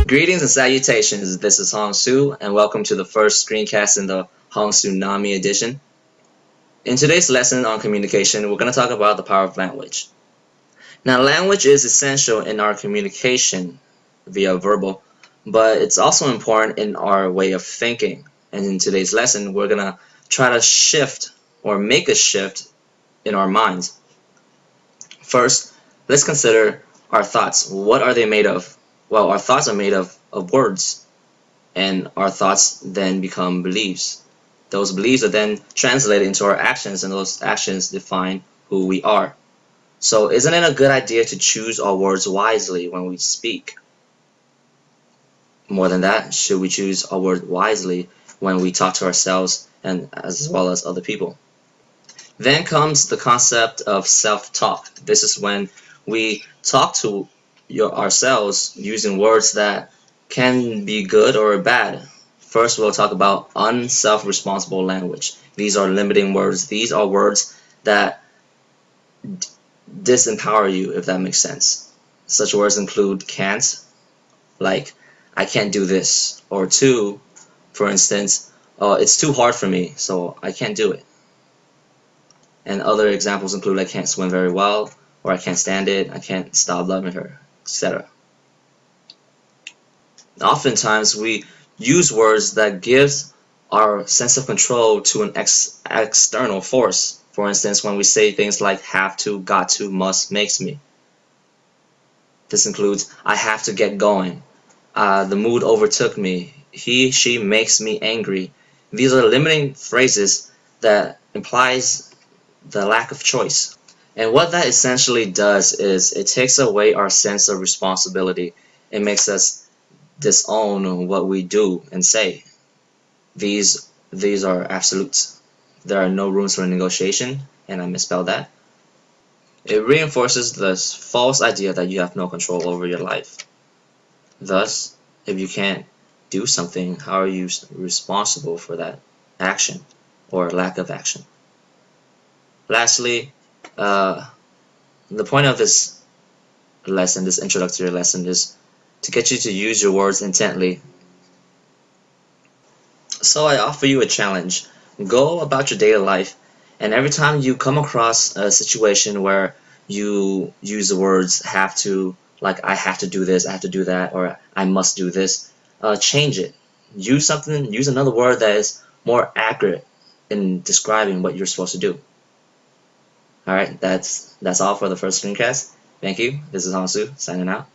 Greetings and salutations, this is Hong Tsu, and welcome to the first screencast in the Hong Tsunami edition. In today's lesson on communication, we're going to talk about the power of language. Now, language is essential in our communication via verbal, but it's also important in our way of thinking. And in today's lesson, we're going to try to shift or make a shift in our minds. First, let's consider our thoughts. What are they made of? Well, our thoughts are made of words, and our thoughts then become beliefs. Those beliefs are then translated into our actions, and those actions define who we are. So isn't it a good idea to choose our words wisely when we speak? More than that, should we choose our words wisely when we talk to ourselves and as well as other people? Then comes the concept of self-talk. This is when we talk to ourselves using words that can be good or bad. First, we'll talk about unself-responsible language. These are limiting words. These are words that disempower you, if that makes sense. Such words include can't, like I can't do this, or two, for instance, it's too hard for me, so I can't do it. And other examples include I can't swim very well, or I can't stand it, I can't stop loving her, etc. Oftentimes we use words that gives our sense of control to an external force. For instance, when we say things like have to, got to, must, makes me. This includes I have to get going, the mood overtook me, he, she makes me angry. These are limiting phrases that implies the lack of choice. And what that essentially does is it takes away our sense of responsibility. It makes us disown what we do and say. These are absolutes. There are no rooms for negotiation, and I misspelled that. It reinforces this false idea that you have no control over your life. Thus, if you can't do something, how are you responsible for that action or lack of action? Lastly, the point of this lesson, this introductory lesson, is to get you to use your words intently. So I offer you a challenge. Go about your daily life, and every time you come across a situation where you use the words have to, like I have to do this, I have to do that, or I must do this, change it. Use another word that is more accurate in describing what you're supposed to do. Alright, that's all for the first screencast. Thank you. This is Hong Tsu, signing out.